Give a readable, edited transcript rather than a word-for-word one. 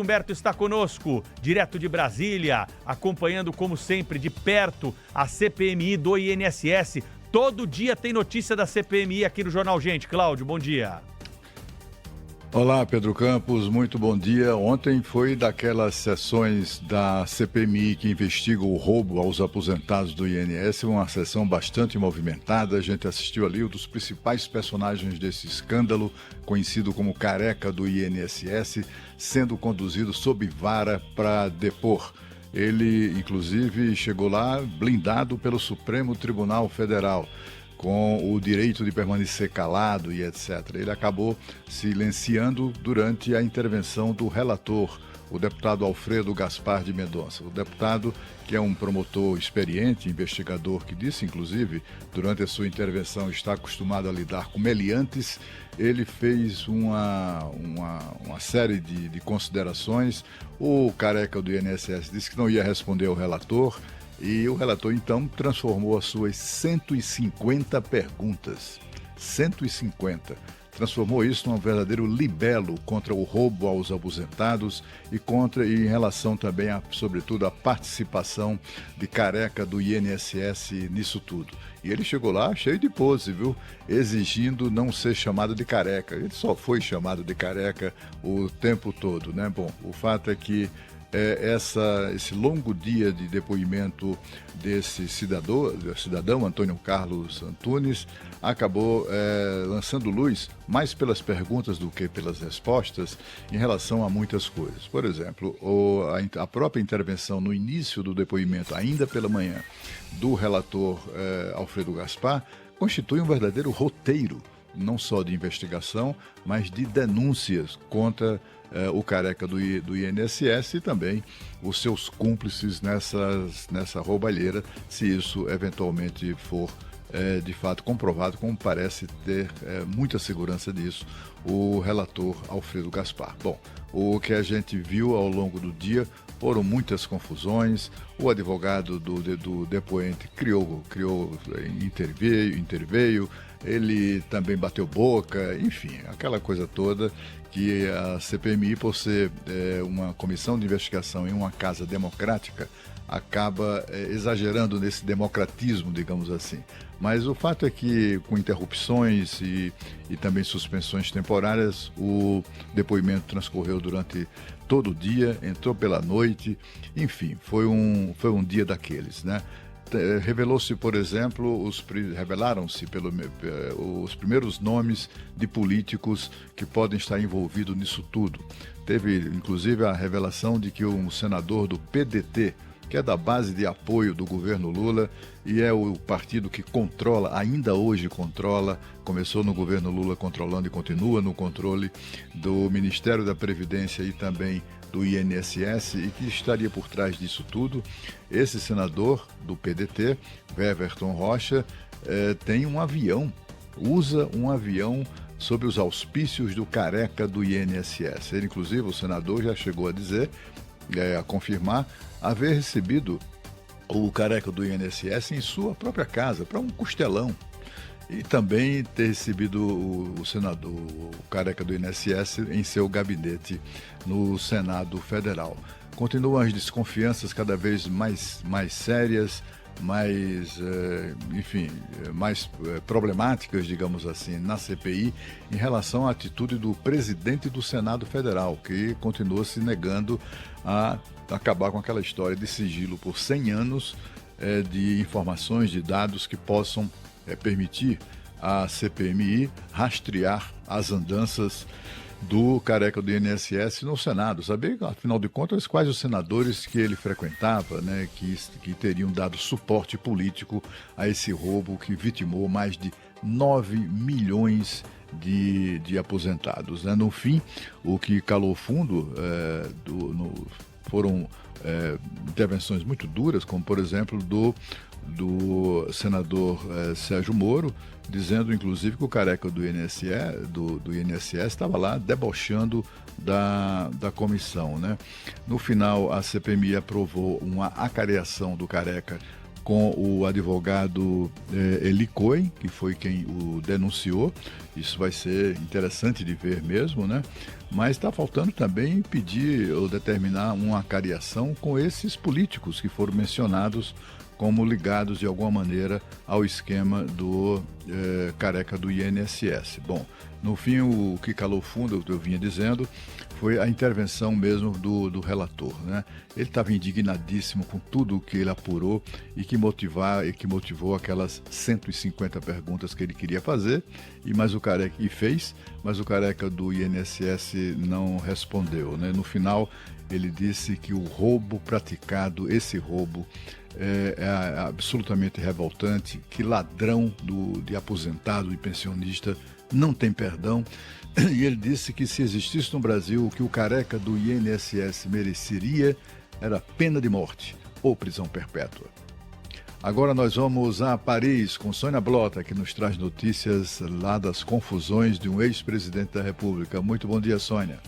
Humberto está conosco, direto de Brasília, acompanhando, como sempre, de perto a CPMI do INSS. Todo dia tem notícia da CPMI aqui no Jornal Gente. Cláudio, bom dia. Olá, Pedro Campos, muito bom dia. Ontem foi daquelas sessões da CPMI que investiga o roubo aos aposentados do INSS, uma sessão bastante movimentada. A gente assistiu ali um dos principais personagens desse escândalo, conhecido como Careca do INSS, sendo conduzido sob vara para depor. Ele, inclusive, chegou lá blindado pelo Supremo Tribunal Federal, com o direito de permanecer calado e etc. Ele acabou silenciando durante a intervenção do relator, o deputado Alfredo Gaspar de Mendonça. O deputado, que é um promotor experiente, investigador, que disse, inclusive, durante a sua intervenção, está acostumado a lidar com meliantes. Ele fez uma série de considerações. O Careca do INSS disse que não ia responder ao relator, e o relator, então, transformou as suas 150 perguntas, 150, transformou isso num verdadeiro libelo contra o roubo aos aposentados e em relação também, sobretudo, à participação de Careca do INSS nisso tudo. E ele chegou lá cheio de pose, viu? Exigindo não ser chamado de Careca. Ele só foi chamado de Careca o tempo todo, né? Bom, o fato é que esse longo dia de depoimento desse cidadão Antônio Carlos Antunes acabou lançando luz mais pelas perguntas do que pelas respostas em relação a muitas coisas. Por exemplo, a própria intervenção no início do depoimento, ainda pela manhã, do relator Alfredo Gaspar, constitui um verdadeiro roteiro, não só de investigação, mas de denúncias contra o Careca do INSS e também os seus cúmplices nessa roubalheira, se isso eventualmente for de fato comprovado, como parece ter muita segurança disso o relator Alfredo Gaspar. Bom, o que a gente viu ao longo do dia foram muitas confusões. O advogado do depoente interveio, ele também bateu boca, enfim, aquela coisa toda que a CPMI, por ser uma comissão de investigação em uma casa democrática, acaba exagerando nesse democratismo, digamos assim. Mas o fato é que, com interrupções e também suspensões temporárias, o depoimento transcorreu durante todo o dia, entrou pela noite, enfim, foi um dia daqueles, né? Revelou-se, por exemplo, revelaram-se os primeiros nomes de políticos que podem estar envolvidos nisso tudo. Teve, inclusive, a revelação de que um senador do PDT, que é da base de apoio do governo Lula e é o partido que controla, ainda hoje controla, começou no governo Lula controlando e continua no controle do Ministério da Previdência e também do INSS, e que estaria por trás disso tudo. Esse senador do PDT, Weverton Rocha, tem um avião, usa um avião sob os auspícios do Careca do INSS. Ele, inclusive, o senador já chegou a dizer, a confirmar, haver recebido o Careca do INSS em sua própria casa, para um costelão. E também ter recebido o senador, o Careca do INSS, em seu gabinete no Senado Federal. Continuam as desconfianças cada vez mais sérias, mais problemáticas, digamos assim, na CPI, em relação à atitude do presidente do Senado Federal, que continua se negando a acabar com aquela história de sigilo por 100 anos de informações, de dados que possam permitir à CPMI rastrear as andanças do Careca do INSS no Senado. Saber, afinal de contas, quais os senadores que ele frequentava, né, que teriam dado suporte político a esse roubo que vitimou mais de 9 milhões de aposentados, né? No fim, o que calou fundo foram intervenções muito duras, como, por exemplo, do senador Sérgio Moro, dizendo, inclusive, que o Careca do INSS estava lá debochando da comissão, né? No final, a CPMI aprovou uma acareação do Careca com o advogado Eli Cohen, que foi quem o denunciou. Isso vai ser interessante de ver mesmo, né? Mas está faltando também pedir ou determinar uma acariação com esses políticos que foram mencionados como ligados de alguma maneira ao esquema do Careca do INSS. Bom, no fim, o que calou fundo, o que eu vinha dizendo, foi a intervenção mesmo do relator, né? Ele estava indignadíssimo com tudo o que ele apurou e que motivou aquelas 150 perguntas que ele queria fazer, fez, mas o Careca do INSS não respondeu, né? No final, ele disse que o roubo praticado, esse roubo, é absolutamente revoltante, que ladrão de aposentado e pensionista não tem perdão. E ele disse que se existisse no Brasil o que o Careca do INSS mereceria era pena de morte ou prisão perpétua. Agora nós vamos a Paris com Sônia Blota, que nos traz notícias lá das confusões de um ex-presidente da República. Muito bom dia, Sônia.